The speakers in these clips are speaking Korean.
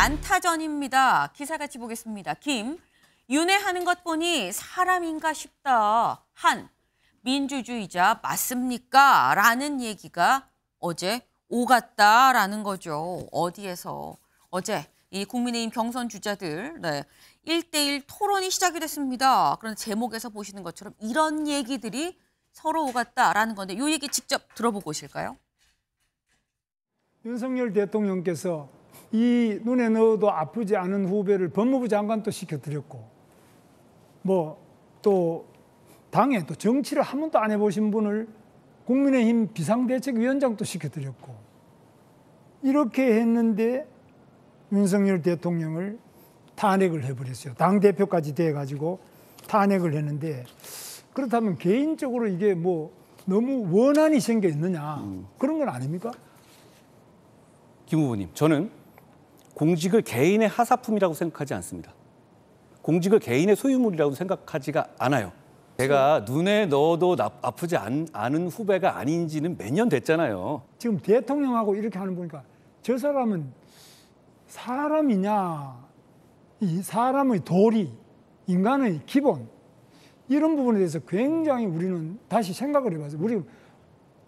난타전입니다. 기사 같이 보겠습니다. 김, 윤회하는 것 보니 사람인가 싶다. 한, 민주주의자 맞습니까? 라는 얘기가 어제 오갔다라는 거죠. 어디에서? 어제 이 국민의힘 경선 주자들 1대1 토론이 시작이 됐습니다. 그런 제목에서 보시는 것처럼 이런 얘기들이 서로 오갔다라는 건데 이 얘기 직접 들어보고 오실까요? 윤석열 대통령께서 이 눈에 넣어도 아프지 않은 후배를 법무부 장관도 시켜드렸고 또 당에 또 정치를 한 번도 안 해보신 분을 국민의힘 비상대책위원장도 시켜드렸고 이렇게 했는데 윤석열 대통령을 탄핵을 해버렸어요. 당대표까지 돼가지고 탄핵을 했는데 그렇다면 개인적으로 이게 너무 원한이 생겨 있느냐 그런 건 아닙니까? 김 후보님, 저는 공직을 개인의 하사품이라고 생각하지 않습니다. 공직을 개인의 소유물이라고 생각하지가 않아요. 제가 눈에 넣어도 아프지 않은 후배가 아닌지는 몇 년 됐잖아요. 지금 대통령하고 이렇게 하는 보니까 저 사람은 사람이냐, 이 사람의 도리, 인간의 기본 이런 부분에 대해서 굉장히 우리는 다시 생각을 해봐서 우리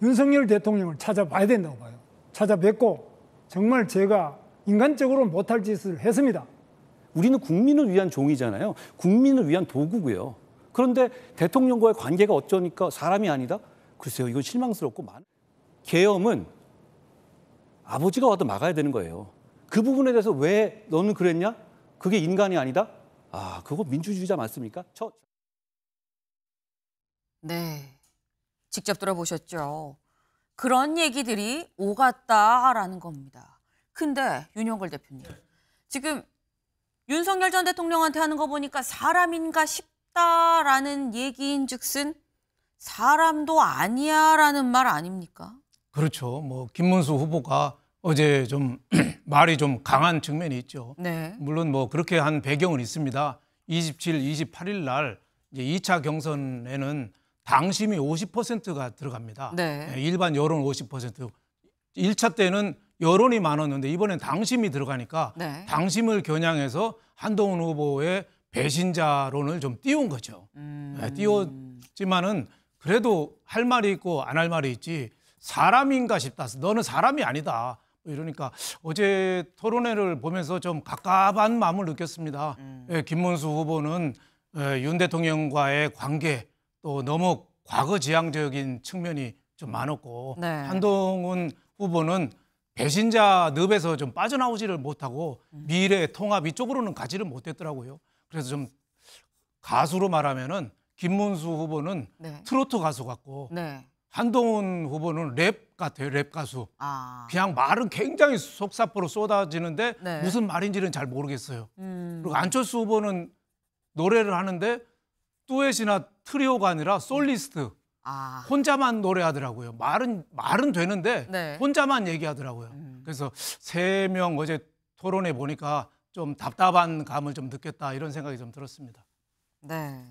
윤석열 대통령을 찾아봐야 된다고 봐요. 찾아뵙고 정말 제가 인간적으로 못할 짓을 했습니다. 우리는 국민을 위한 종이잖아요. 국민을 위한 도구고요. 그런데 대통령과의 관계가 어쩌니까 사람이 아니다? 글쎄요, 이건 실망스럽고 계엄은 아버지가 와도 막아야 되는 거예요. 그 부분에 대해서 왜 너는 그랬냐? 그게 인간이 아니다? 아, 그거 민주주의자 맞습니까? 네, 직접 들어보셨죠. 그런 얘기들이 오갔다라는 겁니다. 근데 윤영걸 대표님, 지금 윤석열 전 대통령한테 하는 거 보니까 사람인가 싶다라는 얘기인즉슨 사람도 아니야라는 말 아닙니까? 그렇죠. 김문수 후보가 어제 좀 말이 좀 강한 측면이 있죠. 네. 물론 그렇게 한 배경은 있습니다. 27, 28일 날 이제 2차 경선에는 당심이 50%가 들어갑니다. 네. 일반 여론 50%. 1차 때는 여론이 많았는데 이번엔 당심이 들어가니까 네. 당심을 겨냥해서 한동훈 후보의 배신자론을 좀 띄운 거죠. 띄웠지만은 그래도 할 말이 있고 안 할 말이 있지 사람인가 싶다. 너는 사람이 아니다. 이러니까 어제 토론회를 보면서 좀 갑갑한 마음을 느꼈습니다. 김문수 후보는 윤 대통령과의 관계 또 너무 과거지향적인 측면이 좀 많았고 네. 한동훈 후보는 배신자 늪에서 좀 빠져나오지를 못하고 미래 통합 이쪽으로는 가지를 못했더라고요. 그래서 좀 가수로 말하면은 김문수 후보는 네. 트로트 가수 같고 네. 한동훈 후보는 랩 같아요. 랩 가수. 아. 그냥 말은 굉장히 속사포로 쏟아지는데 네. 무슨 말인지는 잘 모르겠어요. 그리고 안철수 후보는 노래를 하는데 듀엣이나 트리오가 아니라 솔리스트. 아. 혼자만 노래하더라고요. 말은 되는데 네. 혼자만 얘기하더라고요. 그래서 세 명 어제 토론해 보니까 좀 답답한 감을 좀 느꼈다 이런 생각이 좀 들었습니다. 네.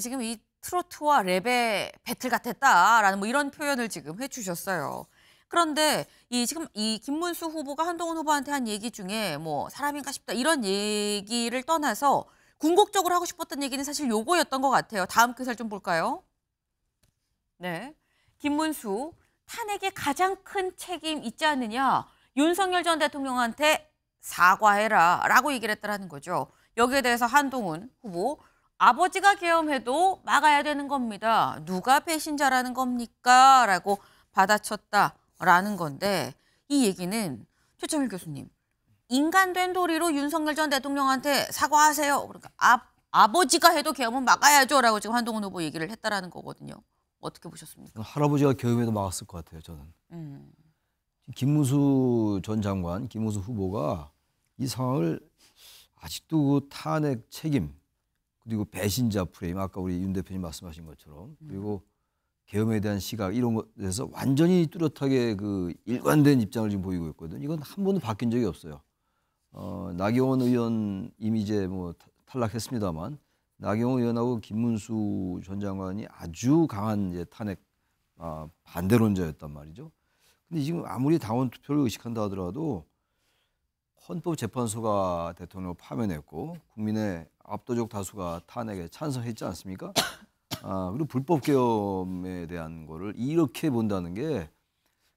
지금 이 트로트와 랩의 배틀 같았다라는 이런 표현을 지금 해주셨어요. 그런데 지금 이 김문수 후보가 한동훈 후보한테 한 얘기 중에 사람인가 싶다 이런 얘기를 떠나서 궁극적으로 하고 싶었던 얘기는 사실 요거였던 것 같아요. 다음 기사를 좀 볼까요? 네, 김문수 탄핵에 가장 큰 책임 있지 않느냐. 윤석열 전 대통령한테 사과해라 라고 얘기를 했다는 거죠. 여기에 대해서 한동훈 후보 아버지가 계엄해도 막아야 되는 겁니다. 누가 배신자라는 겁니까? 라고 받아쳤다라는 건데 이 얘기는 최철민 교수님. 인간된 도리로 윤석열 전 대통령한테 사과하세요. 그러니까 아버지가 해도 계엄은 막아야죠. 라고 지금 한동훈 후보 얘기를 했다라는 거거든요. 어떻게 보셨습니까? 할아버지가 계엄해도 막았을 것 같아요, 저는. 김문수 전 장관, 김문수 후보가 이 상황을 아직도 탄핵 책임, 그리고 배신자 프레임, 아까 우리 윤 대표님 말씀하신 것처럼, 그리고 계엄에 대한 시각 이런 것에서 완전히 뚜렷하게 일관된 입장을 지금 보이고 있거든요. 이건 한 번도 바뀐 적이 없어요. 나경원 의원 이미 이제 탈락했습니다만 나경원 의원하고 김문수 전 장관이 아주 강한 이제 탄핵 반대론자였단 말이죠. 근데 지금 아무리 당원 투표를 의식한다 하더라도 헌법재판소가 대통령을 파면했고 국민의 압도적 다수가 탄핵에 찬성했지 않습니까? 그리고 불법 계엄에 대한 거를 이렇게 본다는 게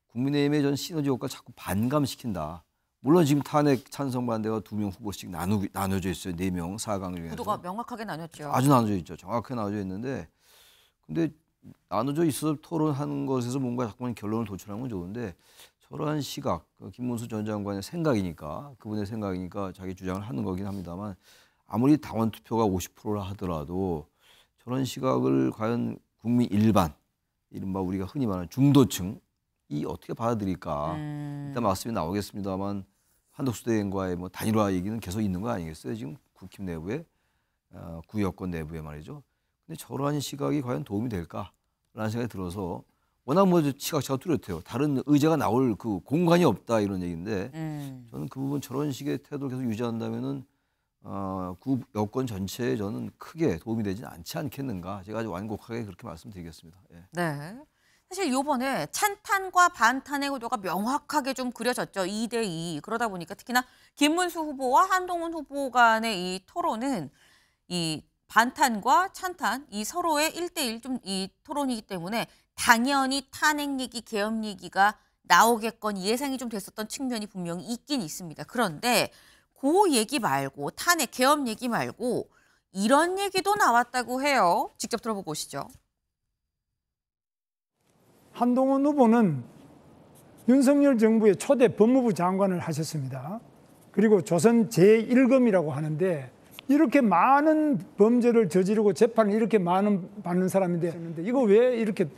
국민의힘의 전 시너지 효과 자꾸 반감시킨다. 물론 지금 탄핵 찬성 반대가 2명 후보씩 나눠져 있어요. 4명 4강 중에서. 구도가 명확하게 나뉘었죠. 아주 나눠져 있죠. 정확하게 나눠져 있는데 근데 나눠져 있어서 토론하는 것에서 뭔가 자꾸만 결론을 도출하는 건 좋은데 저러한 시각, 김문수 전 장관의 생각이니까 그분의 생각이니까 자기 주장을 하는 거긴 합니다만 아무리 당원 투표가 50%라 하더라도 저런 시각을 과연 국민 일반, 이른바 우리가 흔히 말하는 중도층이 어떻게 받아들일까. 일단 말씀이 나오겠습니다만 한덕수 대행과의 뭐 단일화 얘기는 계속 있는 거 아니겠어요? 지금 국힘 내부에, 구여권 내부에 말이죠. 근데 저러한 시각이 과연 도움이 될까라는 생각이 들어서 워낙 뭐 시각차가 뚜렷해요. 다른 의제가 나올 그 공간이 없다 이런 얘기인데 저는 그 부분 저런 식의 태도를 계속 유지한다면은 구 여권 전체에 저는 크게 도움이 되지는 않지 않겠는가. 제가 아주 완곡하게 그렇게 말씀드리겠습니다. 예. 네. 사실 이번에 찬탄과 반탄의 구도가 명확하게 좀 그려졌죠. 2대2. 그러다 보니까 특히나 김문수 후보와 한동훈 후보 간의 이 토론은 이 반탄과 찬탄, 이 서로의 1대1 좀 이 토론이기 때문에 당연히 탄핵 얘기, 계엄 얘기가 나오겠건 예상이 좀 됐었던 측면이 분명히 있긴 있습니다. 그런데 그 얘기 말고 탄핵, 계엄 얘기 말고 이런 얘기도 나왔다고 해요. 직접 들어보고 오시죠. 한동훈 후보는 윤석열 정부의 초대 법무부 장관을 하셨습니다. 그리고 조선 제1검이라고 하는데 이렇게 많은 범죄를 저지르고 재판을 이렇게 많은 받는 사람인데 이거 왜 이렇게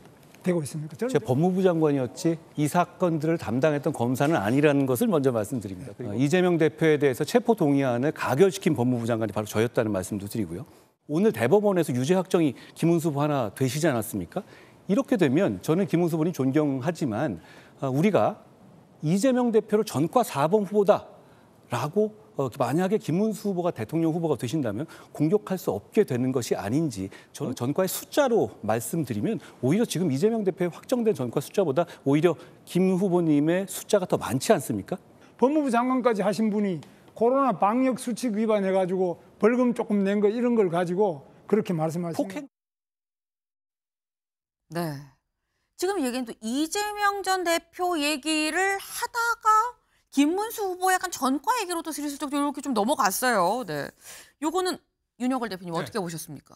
되고 있습니까? 제 법무부 장관이었지 이 사건들을 담당했던 검사는 아니라는 것을 먼저 말씀드립니다. 그리고 이재명 대표에 대해서 체포 동의안을 가결시킨 법무부 장관이 바로 저였다는 말씀도 드리고요. 오늘 대법원에서 유죄 확정이 김문수 후보 하나 되시지 않았습니까? 이렇게 되면 저는 김문수 후보님 존경하지만 우리가 이재명 대표를 전과 4번 후보다라고 만약에 김문수 후보가 대통령 후보가 되신다면 공격할 수 없게 되는 것이 아닌지 저는 전과의 숫자로 말씀드리면 오히려 지금 이재명 대표의 확정된 전과 숫자보다 오히려 김 후보님의 숫자가 더 많지 않습니까? 법무부 장관까지 하신 분이 코로나 방역 수칙 위반해가지고 벌금 조금 낸 거 이런 걸 가지고 그렇게 말씀하시는 폭행 네. 지금 얘기는 또 이재명 전 대표 얘기를 하다가 김문수 후보 약간 전과 얘기로도 슬슬쩍 이렇게 좀 넘어갔어요. 네. 요거는 윤여걸 대표님 네. 어떻게 보셨습니까?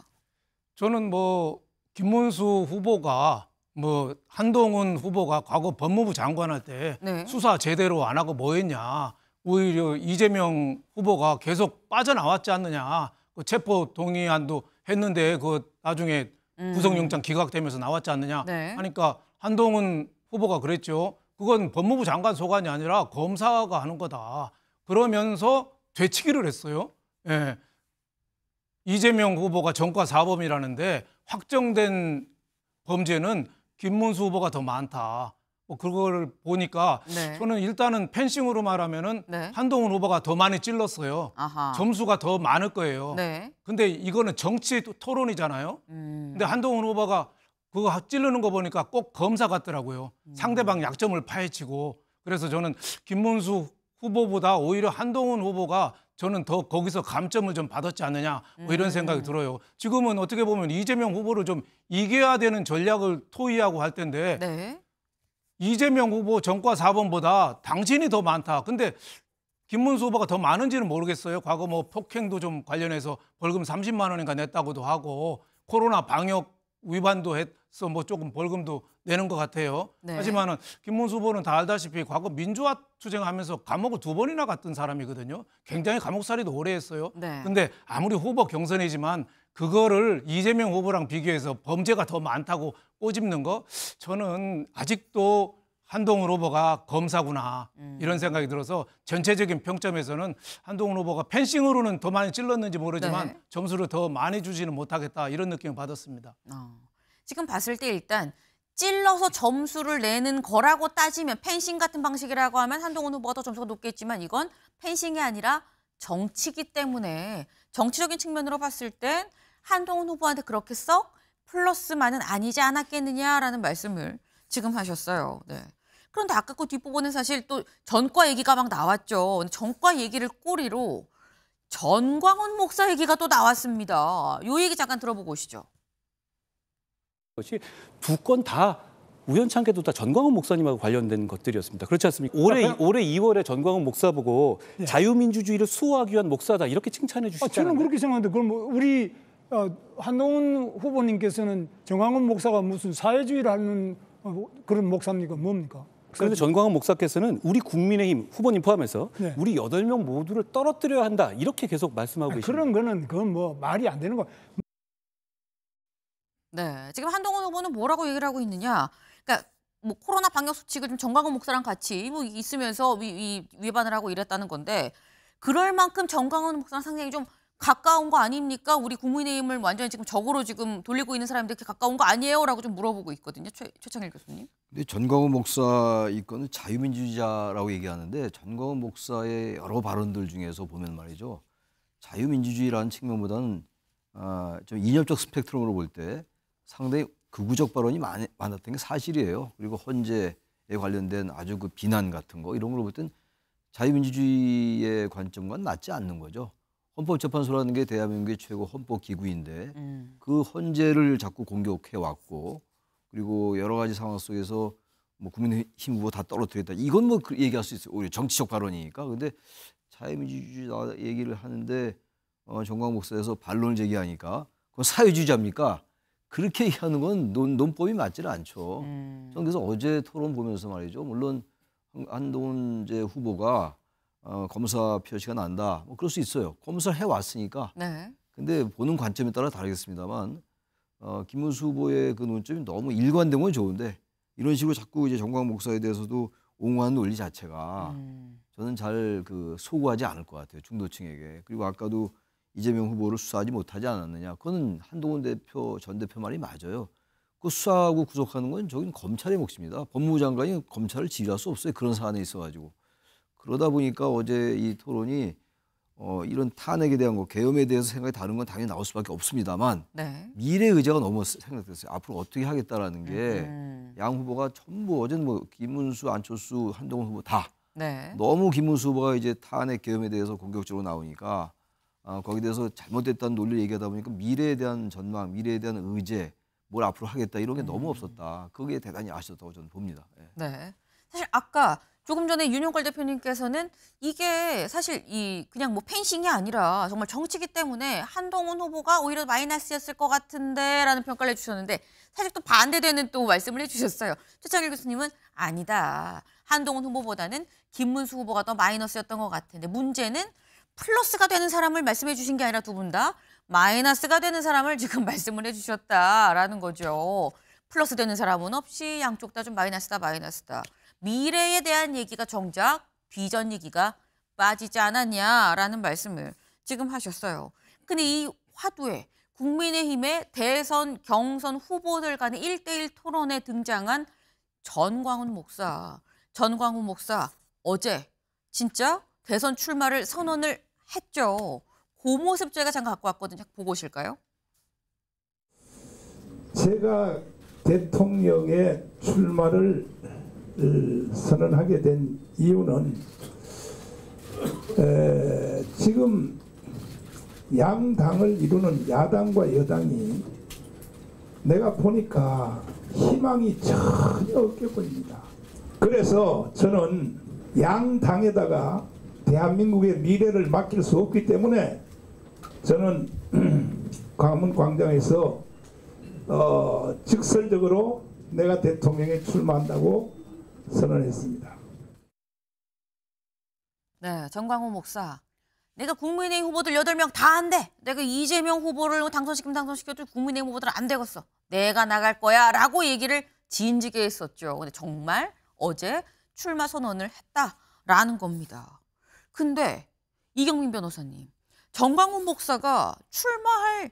저는 뭐 김문수 후보가 뭐 한동훈 후보가 과거 법무부 장관할 때 네. 수사 제대로 안 하고 뭐 했냐. 오히려 이재명 후보가 계속 빠져나왔지 않느냐. 그 체포 동의안도 했는데 그 나중에 구속영장 기각되면서 나왔지 않느냐 네. 하니까 한동훈 후보가 그랬죠. 그건 법무부 장관 소관이 아니라 검사가 하는 거다. 그러면서 되치기를 했어요. 예. 이재명 후보가 전과 4범이라는데 확정된 범죄는 김문수 후보가 더 많다. 뭐 그걸 보니까 네. 저는 일단은 펜싱으로 말하면은 네. 한동훈 후보가 더 많이 찔렀어요. 아하. 점수가 더 많을 거예요. 네. 근데 이거는 정치 토론이잖아요. 근데 한동훈 후보가 그거 찌르는 거 보니까 꼭 검사 같더라고요. 상대방 약점을 파헤치고. 그래서 저는 김문수 후보보다 오히려 한동훈 후보가 저는 더 거기서 감점을 좀 받았지 않느냐 뭐 이런 생각이 들어요. 지금은 어떻게 보면 이재명 후보를 좀 이겨야 되는 전략을 토의하고 할 텐데 네. 이재명 후보 전과 4번보다 당신이 더 많다. 근데 김문수 후보가 더 많은지는 모르겠어요. 과거 뭐 폭행도 좀 관련해서 벌금 30만 원인가 냈다고도 하고 코로나 방역 위반도 해서 뭐 조금 벌금도 내는 것 같아요. 네. 하지만은 김문수 후보는 다 알다시피 과거 민주화 투쟁하면서 감옥을 2번이나 갔던 사람이거든요. 굉장히 감옥살이도 오래 했어요. 네. 근데 아무리 후보 경선이지만 그거를 이재명 후보랑 비교해서 범죄가 더 많다고 꼬집는 거 저는 아직도 한동훈 후보가 검사구나 이런 생각이 들어서 전체적인 평점에서는 한동훈 후보가 펜싱으로는 더 많이 찔렀는지 모르지만 네. 점수를 더 많이 주지는 못하겠다 이런 느낌을 받았습니다. 지금 봤을 때 일단 찔러서 점수를 내는 거라고 따지면 펜싱 같은 방식이라고 하면 한동훈 후보가 더 점수가 높겠지만 이건 펜싱이 아니라 정치기 때문에 정치적인 측면으로 봤을 땐 한동훈 후보한테 그렇게 썩 플러스만은 아니지 않았겠느냐라는 말씀을 지금 하셨어요. 네. 그런데 아까 그 뒷부분에 사실 또 전과 얘기가 막 나왔죠. 근데 전과 얘기를 꼬리로 전광훈 목사 얘기가 또 나왔습니다. 요 얘기 잠깐 들어보고 오시죠. 것이 두 건 다 우연찮게도 다 전광훈 목사님하고 관련된 것들이었습니다. 그렇지 않습니까? 올해 2월에 전광훈 목사 보고 예. 자유민주주의를 수호하기 위한 목사다 이렇게 칭찬해 주시잖아요. 저는 그렇게 생각하는데 그럼 뭐 우리 한동훈 후보님께서는 정광훈 목사가 무슨 사회주의를 하는 그런 목사입니까? 뭡니까? 그런데 전광훈 목사께서는 우리 국민의힘 후보님 포함해서 네. 우리 8명 모두를 떨어뜨려야 한다 이렇게 계속 말씀하고 계십니다. 그런 거는 그건 뭐 말이 안 되는 거. 네, 지금 한동훈 후보는 뭐라고 얘기를 하고 있느냐? 그러니까 뭐 코로나 방역 수칙을 좀 정광훈 목사랑 같이 뭐 있으면서 위반을 하고 이랬다는 건데 그럴 만큼 정광훈 목사랑 상당히 좀 가까운 거 아닙니까? 우리 국민의힘을 완전히 지금 적으로 지금 돌리고 있는 사람들 이렇게 가까운 거 아니에요?라고 좀 물어보고 있거든요. 최창일 교수님. 근데 전광훈 목사 이건은 자유민주주의자라고 얘기하는데 전광훈 목사의 여러 발언들 중에서 보면 말이죠. 자유민주주의라는 측면보다는 좀 이념적 스펙트럼으로 볼 때 상당히 극우적 발언이 많았던 게 사실이에요. 그리고 헌재에 관련된 아주 그 비난 같은 거 이런 걸 볼 땐 자유민주주의의 관점과는 맞지 않는 거죠. 헌법재판소라는 게 대한민국의 최고 헌법기구인데 그 헌재를 자꾸 공격해 왔고 그리고 여러 가지 상황 속에서 뭐 국민의힘 후보 다 떨어뜨렸다. 이건 뭐 얘기할 수 있어요. 오히려 정치적 발언이니까. 근데 자유민주주의 얘기를 하는데 정광훈 목사에서 반론을 제기하니까 그건 사회주의자입니까? 그렇게 얘기하는 건 논법이 맞지는 않죠. 저는 그래서 어제 토론 보면서 말이죠. 물론 한동훈 후보가 검사 표시가 난다. 뭐 그럴 수 있어요. 검사를 해왔으니까. 네. 근데 보는 관점에 따라 다르겠습니다만 김문수 후보의 그 논점이 너무 일관된 건 좋은데 이런 식으로 자꾸 이제 정광훈 목사에 대해서도 옹호하는 논리 자체가 저는 잘 소구하지 않을 것 같아요. 중도층에게. 그리고 아까도 이재명 후보를 수사하지 못하지 않았느냐. 그거는 한동훈 전 대표 말이 맞아요. 그 수사하고 구속하는 건 저긴 검찰의 몫입니다. 법무부 장관이 검찰을 지휘할 수 없어요. 그런 사안에 있어가지고. 그러다 보니까 어제 이 토론이 이런 탄핵에 대한 거, 계엄에 대해서 생각이 다른 건 당연히 나올 수밖에 없습니다만 네. 미래 의제가 너무 생각됐어요. 앞으로 어떻게 하겠다라는 게 양 후보가 전부 어제는 뭐 김문수, 안철수, 한동훈 후보 다 네. 너무 김문수 후보가 이제 탄핵 계엄에 대해서 공격적으로 나오니까 거기에 대해서 잘못됐다는 논리를 얘기하다 보니까 미래에 대한 전망, 미래에 대한 의제, 뭘 앞으로 하겠다 이런 게 너무 없었다. 그게 대단히 아쉬웠다고 저는 봅니다. 예. 네. 사실 아까 조금 전에 윤용걸 대표님께서는 이게 사실 그냥 뭐 펜싱이 아니라 정말 정치기 때문에 한동훈 후보가 오히려 마이너스였을 것 같은데라는 평가를 해주셨는데 사실 또 반대되는 또 말씀을 해주셨어요. 최창일 교수님은 아니다. 한동훈 후보보다는 김문수 후보가 더 마이너스였던 것 같은데 문제는 플러스가 되는 사람을 말씀해 주신 게 아니라 두 분 다 마이너스가 되는 사람을 지금 말씀을 해주셨다라는 거죠. 플러스 되는 사람은 없이 양쪽 다 좀 마이너스다. 미래에 대한 얘기가 정작 비전 얘기가 빠지지 않았냐라는 말씀을 지금 하셨어요. 근데 이 화두에 국민의힘의 대선 경선 후보들 간의 1대1 토론에 등장한 전광훈 목사 어제 진짜 대선 출마를 선언을 했죠. 그 모습 제가 잠깐 갖고 왔거든요. 보고 오실까요? 제가 대통령의 출마를 선언하게 된 이유는 지금 양당을 이루는 야당과 여당이 내가 보니까 희망이 전혀 없게 보입니다. 그래서 저는 양당에다가 대한민국의 미래를 맡길 수 없기 때문에 저는 광화문 광장에서 직설적으로 내가 대통령에 출마한다고 선언했습니다. 네, 전광훈 목사. 내가 국민의힘 후보들 8명 다 안 돼. 내가 이재명 후보를 당선시켜도 국민의힘 후보들 안 되겠어. 내가 나갈 거야 라고 얘기를 진지게 했었죠. 근데 정말 어제 출마 선언을 했다라는 겁니다. 근데 이경민 변호사님, 전광훈 목사가 출마할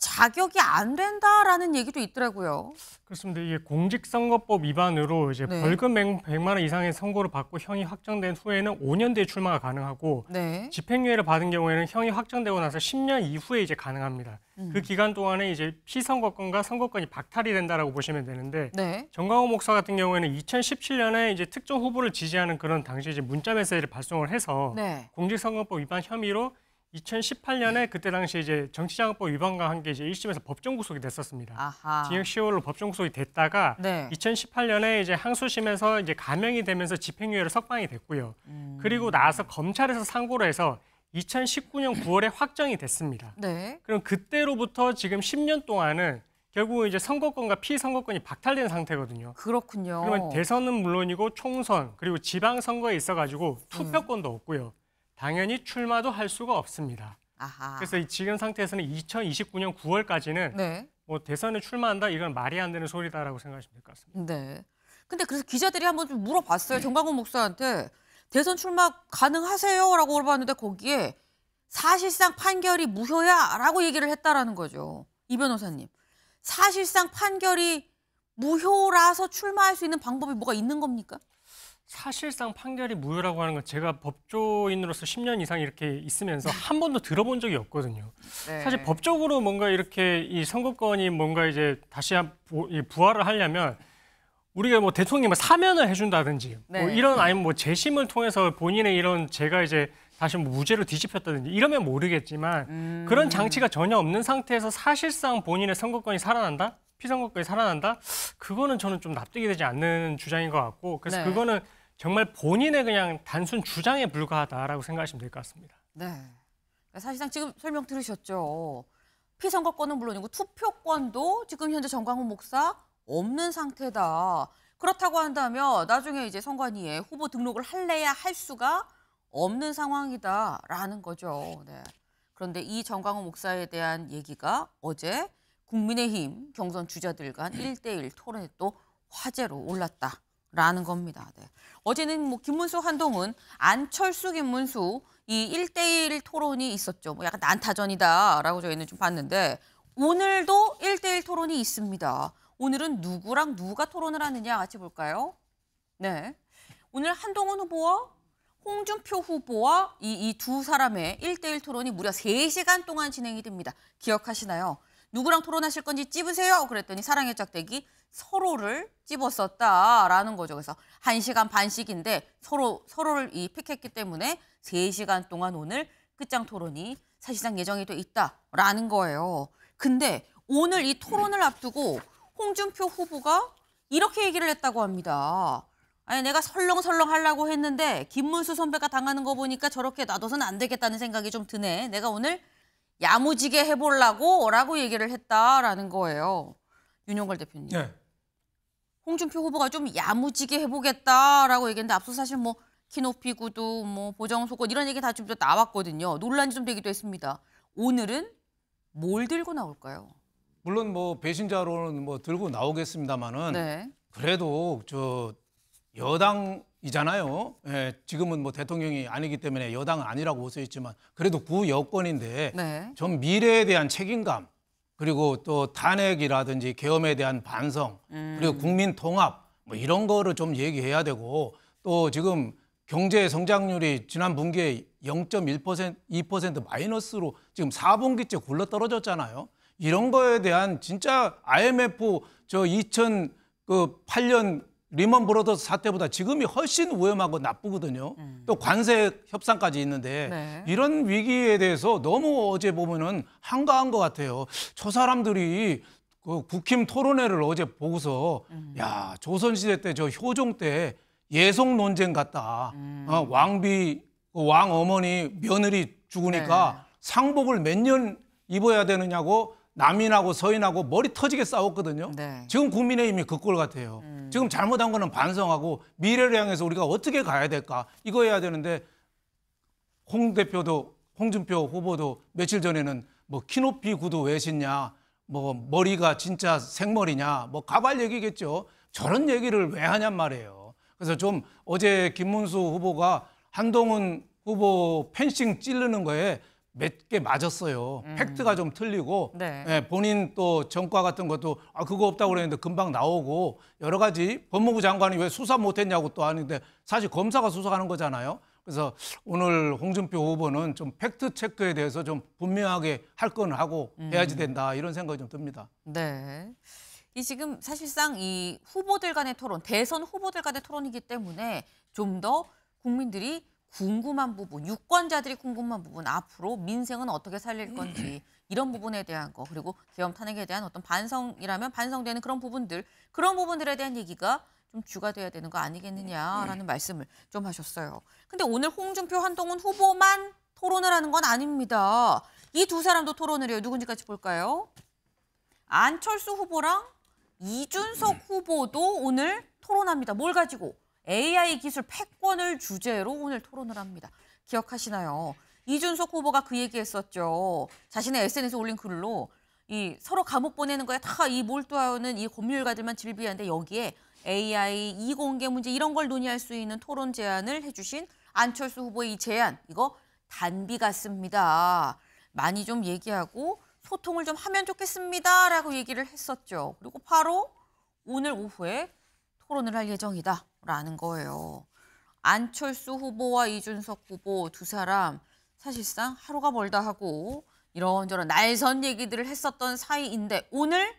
자격이 안 된다라는 얘기도 있더라고요. 그렇습니다. 이게 공직선거법 위반으로 이제 네. 벌금 100만 원 이상의 선고를 받고 형이 확정된 후에는 5년 뒤에 출마가 가능하고 네. 집행유예를 받은 경우에는 형이 확정되고 나서 10년 이후에 이제 가능합니다. 그 기간 동안에 이제 피선거권과 선거권이 박탈이 된다라고 보시면 되는데 네. 정광호 목사 같은 경우에는 2017년에 이제 특정 후보를 지지하는 그런 당시 이제 문자 메시지를 발송을 해서 네. 공직선거법 위반 혐의로 2018년에 그때 당시 이제 정치자금법 위반과 함께 이제 1심에서 법정 구속이 됐었습니다. 아하. 징역 10월로 법정 구속이 됐다가 네. 2018년에 이제 항소심에서 이제 감형이 되면서 집행유예로 석방이 됐고요. 그리고 나서 검찰에서 상고를 해서 2019년 9월에 확정이 됐습니다. 네. 그럼 그때로부터 지금 10년 동안은 결국 이제 선거권과 피선거권이 박탈된 상태거든요. 그렇군요. 그러면 대선은 물론이고 총선 그리고 지방선거에 있어가지고 투표권도 없고요. 당연히 출마도 할 수가 없습니다. 아하. 그래서 이 지금 상태에서는 2029년 9월까지는 네. 뭐 대선에 출마한다 이건 말이 안 되는 소리다라고 생각하시면 될 것 같습니다. 네. 근데 그래서 기자들이 한번 좀 물어봤어요. 정광훈 목사한테 대선 출마 가능하세요라고 물어봤는데 거기에 사실상 판결이 무효야라고 얘기를 했다라는 거죠. 이 변호사님. 사실상 판결이 무효라서 출마할 수 있는 방법이 뭐가 있는 겁니까? 사실상 판결이 무효라고 하는 건 제가 법조인으로서 10년 이상 이렇게 있으면서 한 번도 들어본 적이 없거든요. 네. 사실 법적으로 뭔가 이렇게 이 선거권이 뭔가 이제 다시 부활을 하려면 우리가 뭐 대통령이 사면을 해준다든지 네. 뭐 이런 아니면 뭐 재심을 통해서 본인의 이런 제가 이제 다시 뭐 무죄로 뒤집혔다든지 이러면 모르겠지만 그런 장치가 전혀 없는 상태에서 사실상 본인의 선거권이 살아난다? 피선거권이 살아난다? 그거는 저는 좀 납득이 되지 않는 주장인 것 같고 그래서 네. 그거는 정말 본인의 그냥 단순 주장에 불과하다라고 생각하시면 될 것 같습니다. 네. 사실상 지금 설명 들으셨죠. 피선거권은 물론이고 투표권도 지금 현재 정광훈 목사 없는 상태다. 그렇다고 한다면 나중에 이제 선관위에 후보 등록을 할래야 할 수가 없는 상황이다라는 거죠. 네. 그런데 이 정광훈 목사에 대한 얘기가 어제 국민의힘 경선 주자들 간 1대1 토론에 또 화제로 올랐다라는 겁니다. 네. 어제는 뭐 김문수, 한동훈, 안철수, 김문수 이 1대1 토론이 있었죠. 뭐 약간 난타전이다라고 저희는 좀 봤는데 오늘도 1대1 토론이 있습니다. 오늘은 누구랑 누가 토론을 하느냐 같이 볼까요? 네. 오늘 한동훈 후보와 홍준표 후보와 이 두 사람의 1대1 토론이 무려 3시간 동안 진행이 됩니다. 기억하시나요? 누구랑 토론하실 건지 찝으세요. 그랬더니 사랑의 짝대기 서로를 찝었었다라는 거죠. 그래서 1시간 반씩인데 서로를 픽했기 때문에 3시간 동안 오늘 끝장 토론이 사실상 예정이 돼 있다라는 거예요. 근데 오늘 이 토론을 앞두고 홍준표 후보가 이렇게 얘기를 했다고 합니다. 아니 내가 설렁설렁 하려고 했는데 김문수 선배가 당하는 거 보니까 저렇게 놔둬서는 안 되겠다는 생각이 좀 드네. 내가 오늘 야무지게 해보려고 라고 얘기를 했다라는 거예요. 윤용걸 대표님. 네. 홍준표 후보가 좀 야무지게 해보겠다라고 얘기했는데 앞서 사실 뭐 키높이 구두, 뭐 보정속옷 이런 얘기 다 좀 나왔거든요. 논란이 좀 되기도 했습니다. 오늘은 뭘 들고 나올까요? 물론 뭐 배신자로는 뭐 들고 나오겠습니다만은 네. 그래도 저 여당이잖아요. 예, 지금은 뭐 대통령이 아니기 때문에 여당은 아니라고 볼 수 있지만 그래도 구여권인데 네. 좀 미래에 대한 책임감 그리고 또 탄핵이라든지 계엄에 대한 반성 그리고 국민 통합 뭐 이런 거를 좀 얘기해야 되고 또 지금 경제 성장률이 지난 분기에 0.1%, 2% 마이너스로 지금 4분기째 굴러 떨어졌잖아요. 이런 거에 대한 진짜 IMF 저 2008년 리먼 브러더스 사태보다 지금이 훨씬 위험하고 나쁘거든요. 또 관세 협상까지 있는데 네. 이런 위기에 대해서 너무 어제 보면은 한가한 것 같아요. 저 사람들이 그 국힘 토론회를 어제 보고서 야 조선시대 때 저 효종 때 예속 논쟁 같다. 왕비 왕 어머니 며느리 죽으니까 네. 상복을 몇 년 입어야 되느냐고 남인하고 서인하고 머리 터지게 싸웠거든요. 네. 지금 국민의힘이 그 꼴 같아요. 지금 잘못한 거는 반성하고 미래를 향해서 우리가 어떻게 가야 될까 이거 해야 되는데 홍준표 후보도 며칠 전에는 뭐 키높이 구두 왜 신냐 뭐 머리가 진짜 생머리냐 뭐 가발 얘기겠죠. 저런 얘기를 왜 하냔 말이에요. 그래서 좀 어제 김문수 후보가 한동훈 후보 펜싱 찌르는 거에 몇 개 맞았어요. 팩트가 좀 틀리고 네. 예, 본인 또 전과 같은 것도 그거 없다고 그랬는데 금방 나오고 여러 가지 법무부 장관이 왜 수사 못했냐고 또 하는데 사실 검사가 수사하는 거잖아요. 그래서 오늘 홍준표 후보는 좀 팩트 체크에 대해서 좀 분명하게 할 건 하고 해야지 된다 이런 생각이 좀 듭니다. 네. 이 지금 사실상 이 후보들 간의 토론, 대선 후보들 간의 토론이기 때문에 좀 더 국민들이 궁금한 부분, 유권자들이 궁금한 부분, 앞으로 민생은 어떻게 살릴 건지 이런 부분에 대한 거, 그리고 계엄 탄핵에 대한 어떤 반성이라면 반성되는 그런 부분들에 대한 얘기가 좀 주가 돼야 되는 거 아니겠느냐라는 말씀을 좀 하셨어요. 근데 오늘 홍준표, 한동훈 후보만 토론을 하는 건 아닙니다. 이 두 사람도 토론을 해요. 누군지 같이 볼까요? 안철수 후보랑 이준석 후보도 오늘 토론합니다. 뭘 가지고? AI 기술 패권을 주제로 오늘 토론을 합니다. 기억하시나요? 이준석 후보가 그 얘기했었죠. 자신의 SNS에 올린 글로 이 서로 감옥 보내는 거에 다 이 몰두하는 이 법률가들만 질비한데 여기에 AI, 이공개 문제 이런 걸 논의할 수 있는 토론 제안을 해주신 안철수 후보의 이 제안, 이거 단비 같습니다. 많이 좀 얘기하고 소통을 좀 하면 좋겠습니다라고 얘기를 했었죠. 그리고 바로 오늘 오후에 토론을 할 예정이다라는 거예요. 안철수 후보와 이준석 후보 두 사람 사실상 하루가 멀다 하고 이런저런 날선 얘기들을 했었던 사이인데 오늘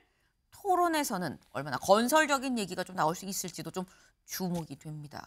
토론에서는 얼마나 건설적인 얘기가 좀 나올 수 있을지도 좀 주목이 됩니다.